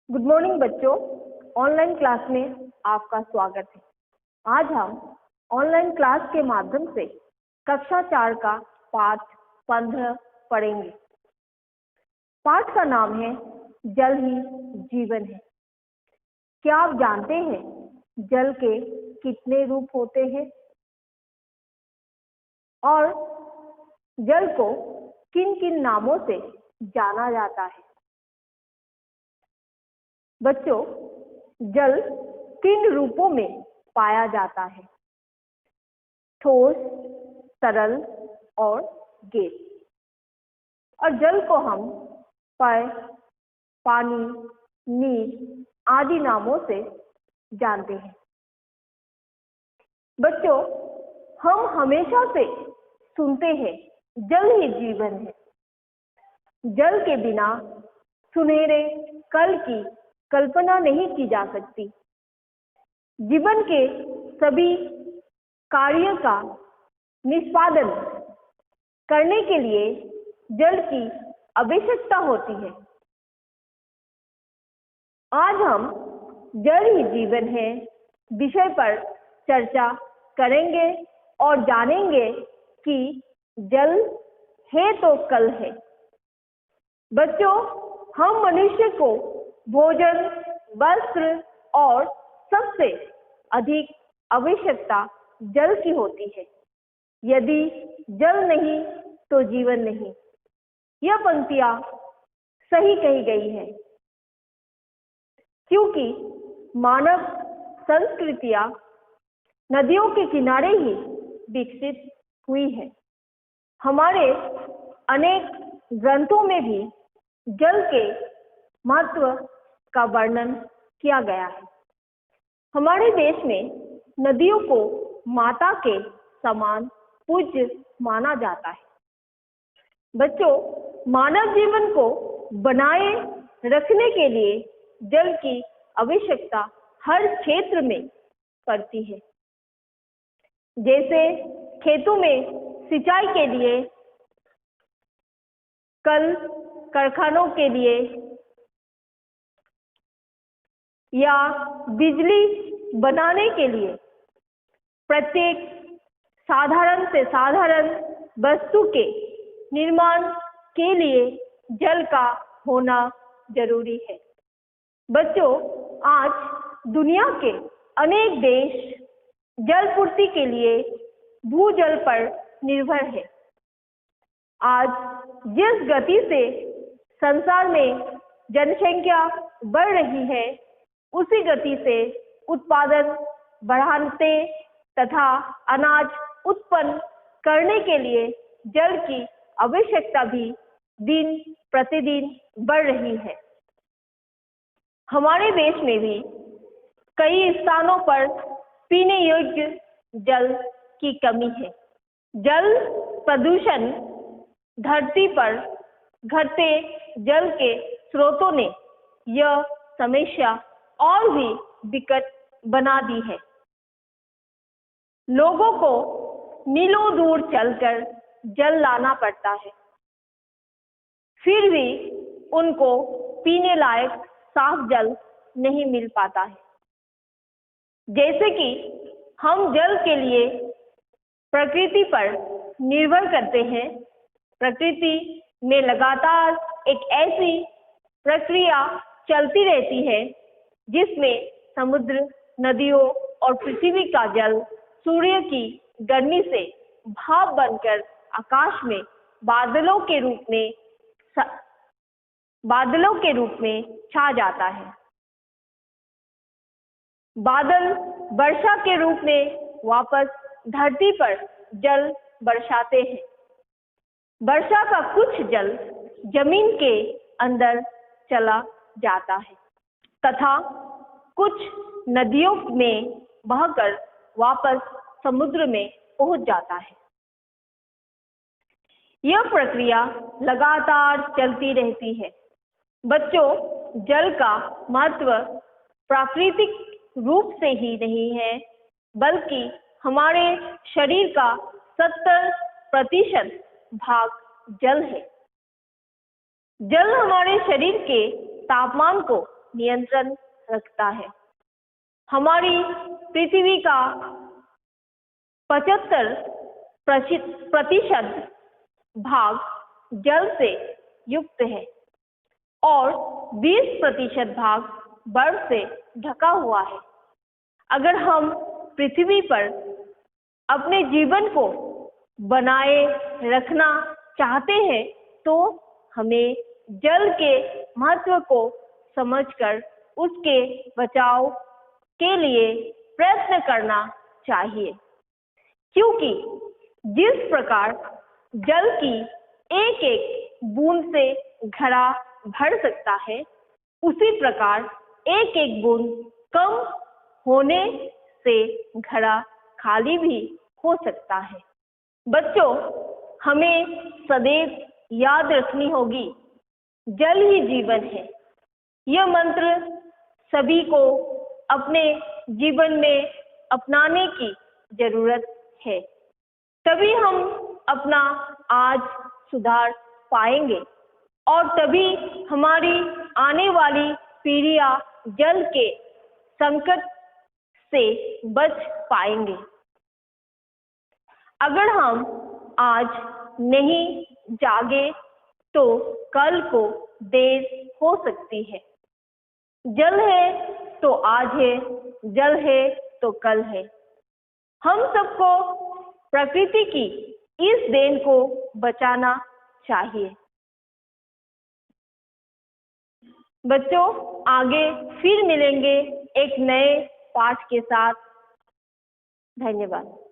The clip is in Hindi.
गुड मॉर्निंग बच्चों। ऑनलाइन क्लास में आपका स्वागत है। आज हम ऑनलाइन क्लास के माध्यम से कक्षा 4 का पाठ 15 पढ़ेंगे। पाठ का नाम है जल ही जीवन है। क्या आप जानते हैं जल के कितने रूप होते हैं और जल को किन किन नामों से जाना जाता है? बच्चों, जल 3 रूपों में पाया जाता है, ठोस, तरल और गैस। और जल को हम पेय, पानी, नीर आदि नामों से जानते हैं। बच्चों, हम हमेशा से सुनते हैं जल ही जीवन है। जल के बिना सुनहरे कल की कल्पना नहीं की जा सकती। जीवन के सभी कार्य का निष्पादन करने के लिए जल की आवश्यकता होती है। आज हम जल ही जीवन है विषय पर चर्चा करेंगे और जानेंगे कि जल है तो कल है। बच्चों, हम मनुष्य को भोजन, वस्त्र और सबसे अधिक आवश्यकता जल की होती है। यदि जल नहीं तो जीवन नहीं। यह पंक्तियां सही कही गई है, क्योंकि मानव संस्कृतियां नदियों के किनारे ही विकसित हुई है। हमारे अनेक ग्रंथों में भी जल के महत्व का वर्णन किया गया है। हमारे देश में नदियों को माता के समान पूज्य माना जाता है। बच्चों, मानव जीवन को बनाए रखने के लिए जल की आवश्यकता हर क्षेत्र में पड़ती है। जैसे खेतों में सिंचाई के लिए, कल कारखानों के लिए या बिजली बनाने के लिए, प्रत्येक साधारण से साधारण वस्तु के निर्माण के लिए जल का होना जरूरी है। बच्चों, आज दुनिया के अनेक देश जल पूर्ति के लिए भूजल पर निर्भर है। आज जिस गति से संसार में जनसंख्या बढ़ रही है, उसी गति से उत्पादन बढ़ाते तथा अनाज उत्पन्न करने के लिए जल की आवश्यकता भी दिन प्रतिदिन बढ़ रही है। हमारे देश में भी कई स्थानों पर पीने योग्य जल की कमी है। जल प्रदूषण, धरती पर घटते जल के स्रोतों ने यह समस्या और भी विकट बना दी है। लोगों को मीलों दूर चलकर जल लाना पड़ता है, फिर भी उनको पीने लायक साफ जल नहीं मिल पाता है। जैसे कि हम जल के लिए प्रकृति पर निर्भर करते हैं। प्रकृति में लगातार एक ऐसी प्रक्रिया चलती रहती है जिसमें समुद्र, नदियों और पृथ्वी का जल सूर्य की गर्मी से भाप बनकर आकाश में बादलों के रूप में छा जाता है। बादल वर्षा के रूप में वापस धरती पर जल बरसाते हैं। वर्षा का कुछ जल जमीन के अंदर चला जाता है तथा कुछ नदियों में बहकर वापस समुद्र में पहुंच जाता है। यह प्रक्रिया लगातार चलती रहती है। बच्चों, जल का महत्व प्राकृतिक रूप से ही नहीं है, बल्कि हमारे शरीर का 70% भाग जल है। जल हमारे शरीर के तापमान को नियंत्रण रखता है। हमारी पृथ्वी का 75% भाग जल से युक्त है और 20% भाग बर्फ से ढका हुआ है। अगर हम पृथ्वी पर अपने जीवन को बनाए रखना चाहते हैं तो हमें जल के महत्व को समझकर उसके बचाव के लिए प्रयत्न करना चाहिए, क्योंकि जिस प्रकार जल की एक एक बूंद से घड़ा भर सकता है, उसी प्रकार एक एक बूंद कम होने से घड़ा खाली भी हो सकता है। बच्चों, हमें सदैव याद रखनी होगी, जल ही जीवन है। यह मंत्र सभी को अपने जीवन में अपनाने की जरूरत है, तभी हम अपना आज सुधार पाएंगे और तभी हमारी आने वाली पीढ़ियां जल के संकट से बच पाएंगे। अगर हम आज नहीं जागे तो कल को देर हो सकती है। जल है तो आज है, जल है तो कल है। हम सबको प्रकृति की इस देन को बचाना चाहिए। बच्चों, आगे फिर मिलेंगे एक नए पाठ के साथ। धन्यवाद।